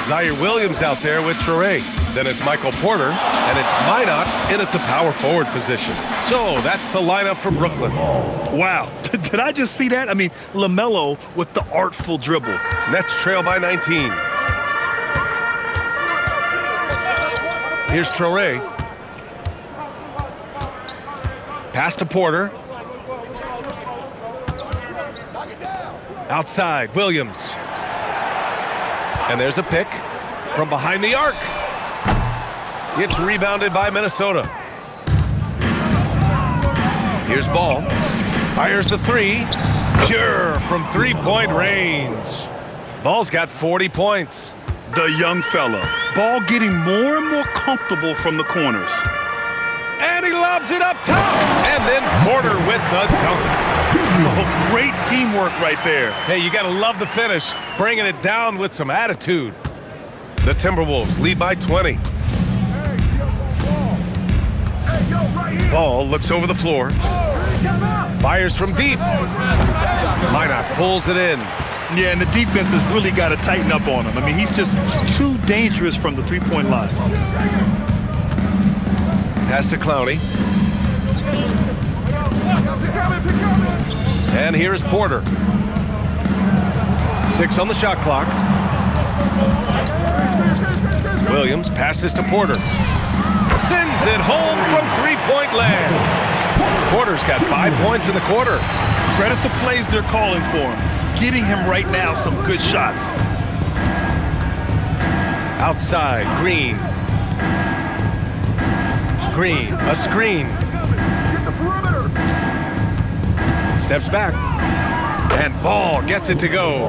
Zaire Williams out there with Traore. Then it's Michael Porter, and it's Minot in at the power forward position. So that's the lineup for Brooklyn. Wow, did I just see that? I mean, LaMelo with the artful dribble. Nets trail by 19. Here's Traore. Pass to Porter. Outside, Williams. And there's a pick from behind the arc. It's rebounded by Minnesota. Here's Ball. Fires the 3. Pure from 3-point range. Ball's got 40 points. The young fella. Ball getting more and more comfortable from the corners. And he lobs it up top. And then Porter with the dunk. Oh, great teamwork right there. Hey, you got to love the finish. Bringing it down with some attitude. The Timberwolves lead by 20. Ball looks over the floor. Fires from deep. Minot pulls it in. Yeah, and the defense has really got to tighten up on him. I mean, he's just too dangerous from the three-point line. Pass to Clowney. And here is Porter. 6 on the shot clock. Williams passes to Porter. Sends it home from three-point land. Porter's got 5 points in the quarter. Credit the plays they're calling for him. Getting him right now some good shots. Outside, Green. Green, a screen. Steps back. And Ball gets it to go.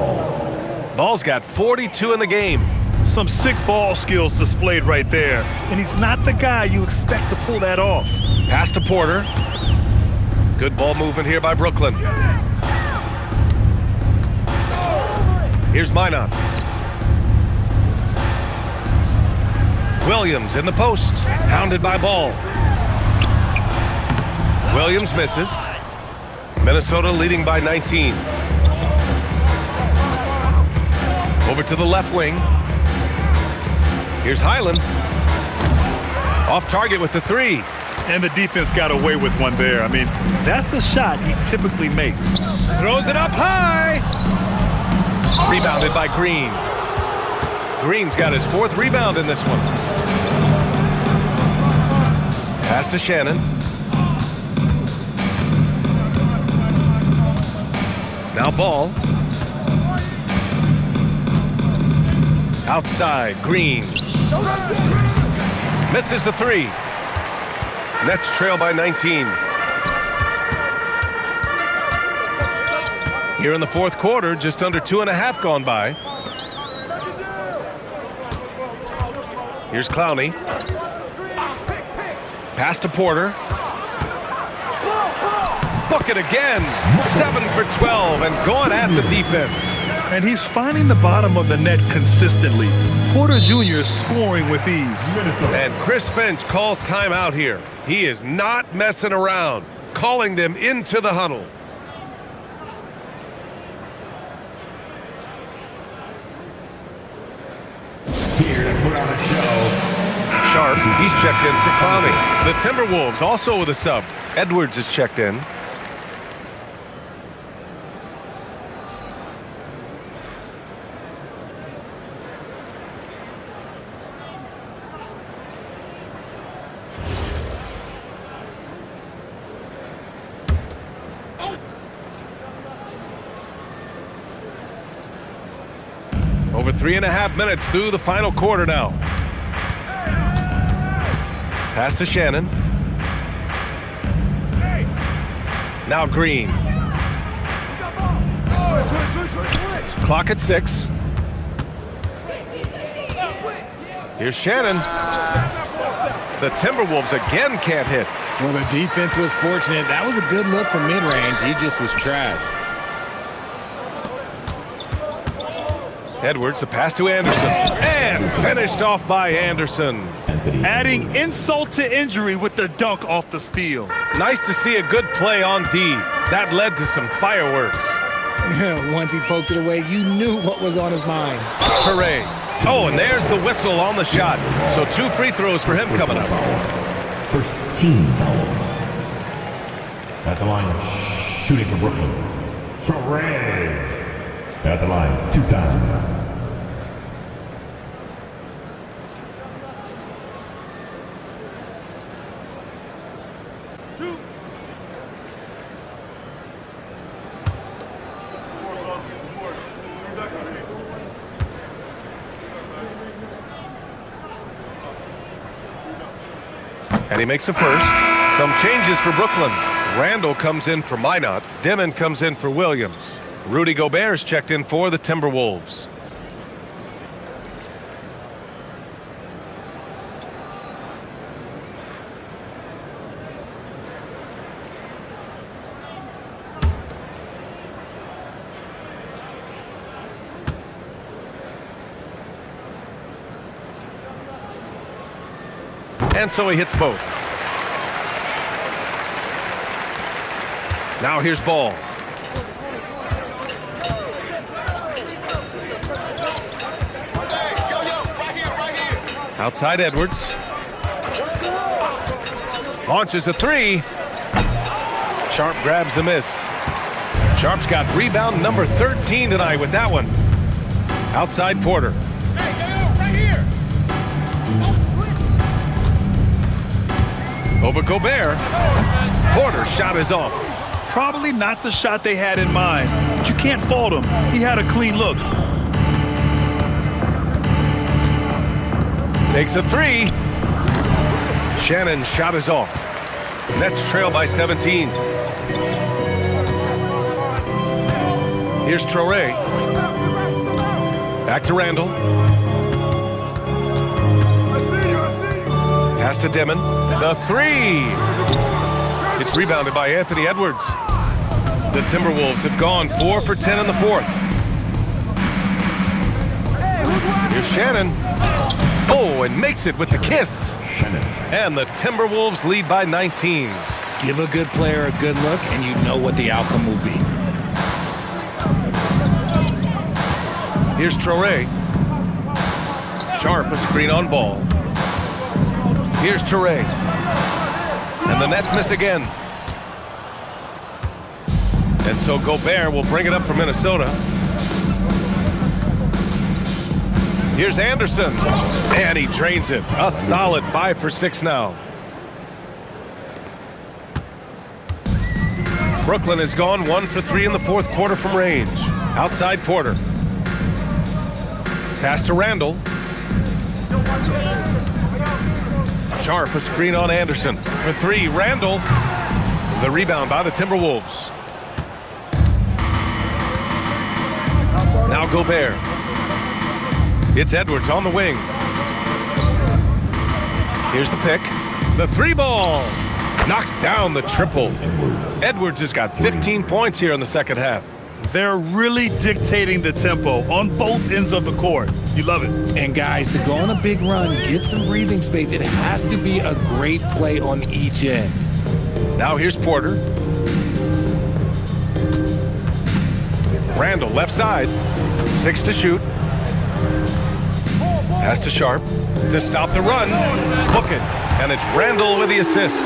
Ball's got 42 in the game. Some sick ball skills displayed right there. And he's not the guy you expect to pull that off. Pass to Porter. Good ball movement here by Brooklyn. Here's Minot. Williams in the post. Hounded by Ball. Williams misses. Minnesota leading by 19. Over to the left wing. Here's Highland. Off target with the 3. And the defense got away with one there. I mean, that's a shot he typically makes. Throws it up high. Rebounded by Green. Green's got his 4th rebound in this one. Pass to Shannon. Now Ball. Outside, Green. Misses the 3. Nets trail by 19. Here in the 4th quarter, just under 2.5 gone by. Here's Clowney. Pass to Porter. Bucket again. 7 for 12 and going at the defense. And he's finding the bottom of the net consistently. Porter Jr. is scoring with ease. And Chris Finch calls timeout here. He is not messing around, calling them into the huddle. Here to put on a show. Sharp, he's checked in for Clowney. The Timberwolves also with a sub. Edwards is checked in. Over 3.5 minutes through the final quarter now. Pass to Shannon. Now Green. Clock at 6. Here's Shannon. The Timberwolves again can't hit. Well, the defense was fortunate. That was a good look from mid-range. He just was trash. Edwards, the pass to Anderson. And finished off by Anderson. Adding insult to injury with the dunk off the steal. Nice to see a good play on D. That led to some fireworks. Once he poked it away, you knew what was on his mind. Hooray. Oh, and there's the whistle on the shot. So 2 free throws for him coming up. First team foul. At the line, shooting for Brooklyn. Trey. At the line, 2 times. And he makes a first. Some changes for Brooklyn. Randall comes in for Minot. Dimon comes in for Williams. Rudy Gobert's checked in for the Timberwolves. And so he hits both. Now here's ball. Outside Edwards. Launches a three. Sharp grabs the miss. Sharp's got rebound number 13 tonight with that one. Outside Porter. Over Gobert. Porter's shot is off. Probably not the shot they had in mind, but you can't fault him. He had a clean look. Takes a three. Shannon's shot is off. Nets trail by 17. Here's Traore. Back to Randall. Pass to Demon. The three. It's rebounded by Anthony Edwards. The Timberwolves have gone 4 for 10 in the fourth. Here's Shannon. Oh, and makes it with the kiss. And the Timberwolves lead by 19. Give a good player a good look, and you know what the outcome will be. Here's Traore. Sharp a screen on ball. Here's Traore. And the Nets miss again. And so Gobert will bring it up for Minnesota. Here's Anderson. And he drains it. A solid 5 for 6 now. Brooklyn has gone 1 for 3 in the fourth quarter from range. Outside Porter. Pass to Randall. Sharp a screen on Anderson. For 3, Randall. The rebound by the Timberwolves. Now Gobert. It's Edwards on the wing. Here's the pick. The 3 ball. Knocks down the triple. Edwards has got 15 points here in the second half. They're really dictating the tempo on both ends of the court. You love it. And guys, to go on a big run, get some breathing space, it has to be a great play on each end. Now here's Porter. Randall left side. 6 to shoot. Pass to Sharp to stop the run. Book it. And it's Randall with the assist.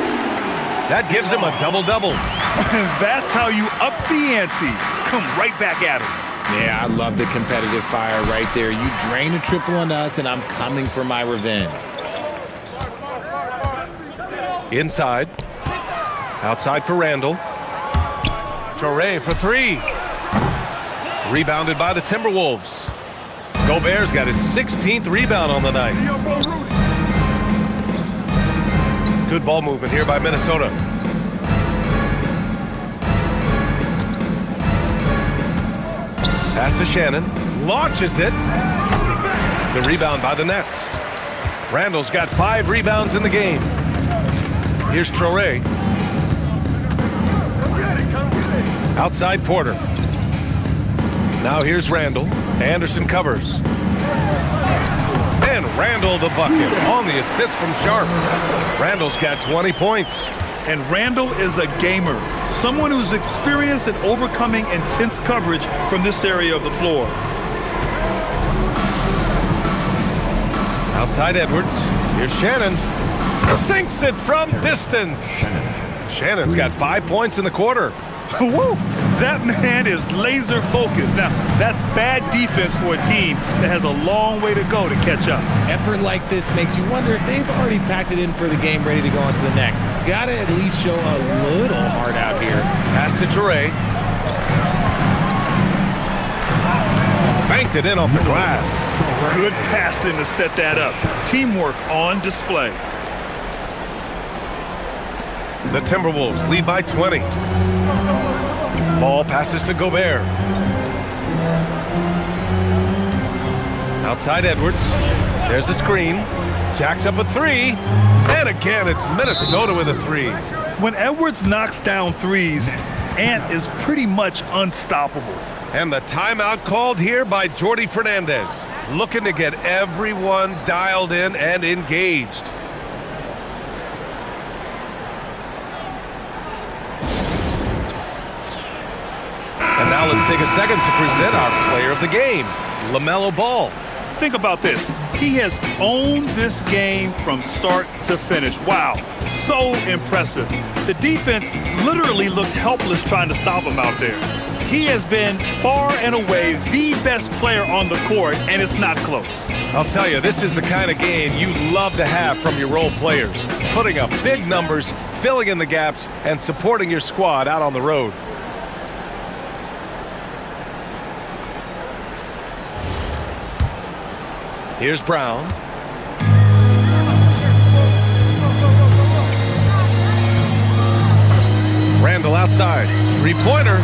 That gives him a double-double. That's how you up the ante. Come right back at him. Yeah, I love the competitive fire right there. You drain a triple on us, and I'm coming for my revenge. Inside. Outside for Randall. Traore for 3. Rebounded by the Timberwolves. Gobert's got his 16th rebound on the night. Good ball movement here by Minnesota. Pass to Shannon. Launches it. The rebound by the Nets. Randall's got 5 rebounds in the game. Here's Traore. Outside Porter. Now here's Randall. Anderson covers. And Randall the bucket on the assist from Sharp. Randall's got 20 points. And Randall is a gamer. Someone who's experienced in overcoming intense coverage from this area of the floor. Outside Edwards. Here's Shannon. Sinks it from distance. Shannon's got 5 points in the quarter. Woo! That man is laser focused. Now, that's bad defense for a team that has a long way to go to catch up. Effort like this makes you wonder if they've already packed it in for the game, ready to go on to the next. Gotta at least show a little heart out here. Pass to Traore. Banked it in off the glass. Good passing to set that up. Teamwork on display. The Timberwolves lead by 20. Ball passes to Gobert. Outside Edwards. There's a screen. Jacks up a 3. And again, it's Minnesota with a 3. When Edwards knocks down threes, Ant is pretty much unstoppable. And the timeout called here by Jordi Fernandez. Looking to get everyone dialed in and engaged. And now let's take a second to present our player of the game, LaMelo Ball. Think about this. He has owned this game from start to finish. Wow, so impressive. The defense literally looked helpless trying to stop him out there. He has been far and away the best player on the court, and it's not close. I'll tell you, this is the kind of game you love to have from your role players. Putting up big numbers, filling in the gaps, and supporting your squad out on the road. Here's Brown. Randall outside. Three-pointer.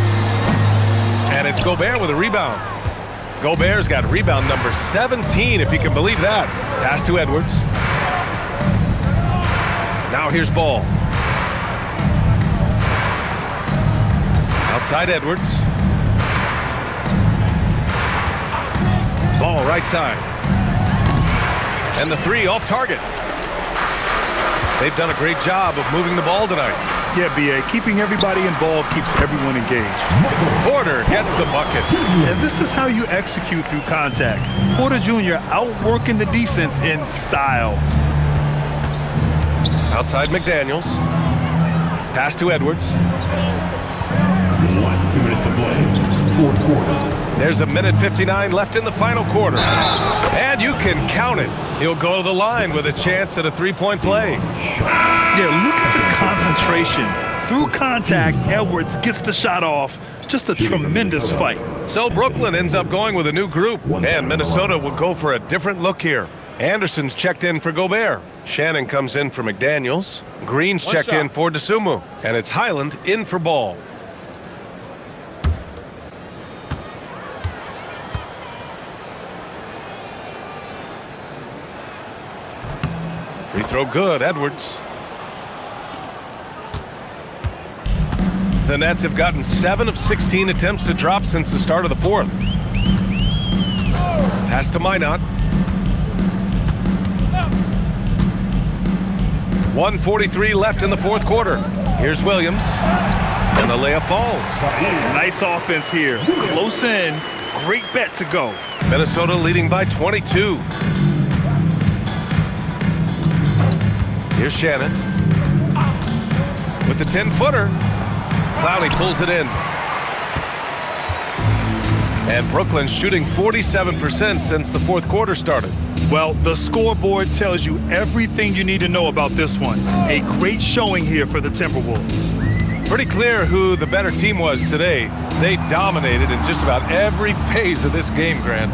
And it's Gobert with a rebound. Gobert's got rebound number 17, if you can believe that. Pass to Edwards. Now here's Ball. Outside Edwards. Ball right side. And the three off target. They've done a great job of moving the ball tonight. Yeah, B.A., keeping everybody involved keeps everyone engaged. Porter gets the bucket. And this is how you execute through contact. Porter Jr. outworking the defense in style. Outside McDaniels. Pass to Edwards. Last 2 minutes to play. Fourth quarter. There's a minute 59 left in the final quarter. And you can count it. He'll go to the line with a chance at a three-point play. Yeah, look at the concentration. Through contact, Edwards gets the shot off. Just a tremendous fight. So Brooklyn ends up going with a new group. And Minnesota will go for a different look here. Anderson's checked in for Gobert. Shannon comes in for McDaniels. Green's checked in for DeSumo. And it's Highland in for Ball. Free throw good, Edwards. The Nets have gotten 7 of 16 attempts to drop since the start of the fourth. Pass to Minot. 1:43 left in the fourth quarter. Here's Williams. And the layup falls. Nice offense here. Close in. Great bet to go. Minnesota leading by 22. Here's Shannon. With the 10-footer. Clowney pulls it in. And Brooklyn's shooting 47% since the fourth quarter started. Well, the scoreboard tells you everything you need to know about this one. A great showing here for the Timberwolves. Pretty clear who the better team was today. They dominated in just about every phase of this game, Grant.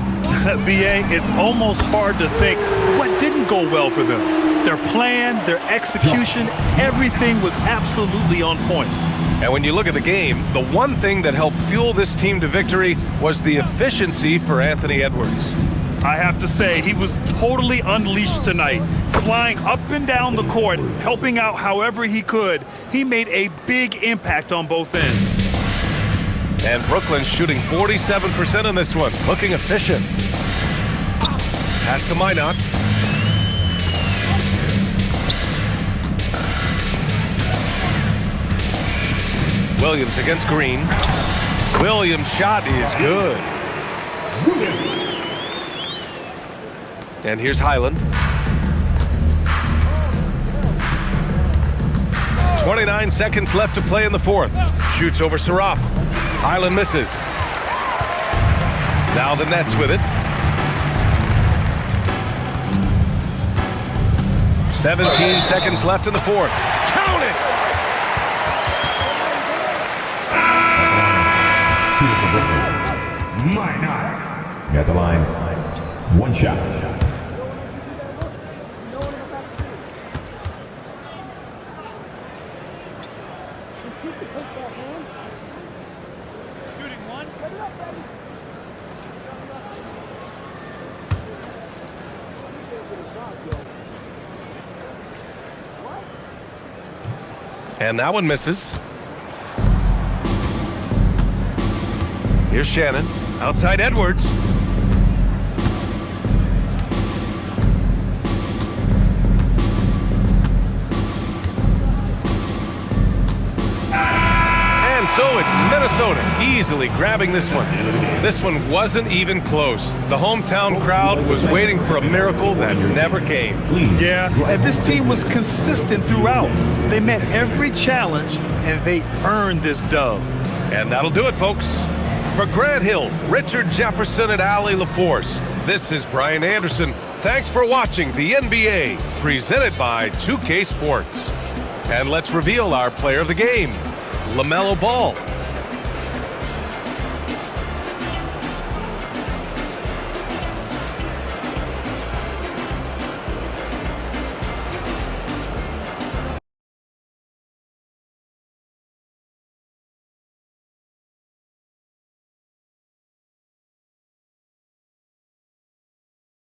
B.A., it's almost hard to think what didn't go well for them. Their plan, their execution, everything was absolutely on point. And when you look at the game, the one thing that helped fuel this team to victory was the efficiency for Anthony Edwards. I have to say, he was totally unleashed tonight, flying up and down the court, helping out however he could. He made a big impact on both ends. And Brooklyn's shooting 47% on this one, looking efficient. Pass to Minot. Williams against Green. Williams' shot is good. And here's Highland. 29 seconds left to play in the fourth. Shoots over Saraf. Highland misses. Now the Nets with it. 17 seconds left in the fourth. Count it! Minot. At the line. One shot. And that one misses. Here's Shannon. Outside Edwards. And So it's Minnesota easily grabbing this one. This one wasn't even close. The hometown crowd was waiting for a miracle that never came. Yeah, and this team was consistent throughout. They met every challenge, and they earned this dub. And that'll do it, folks. For Grant Hill, Richard Jefferson, and Allie LaForce, this is Brian Anderson. Thanks for watching the NBA, presented by 2K Sports. And let's reveal our player of the game, LaMelo Ball.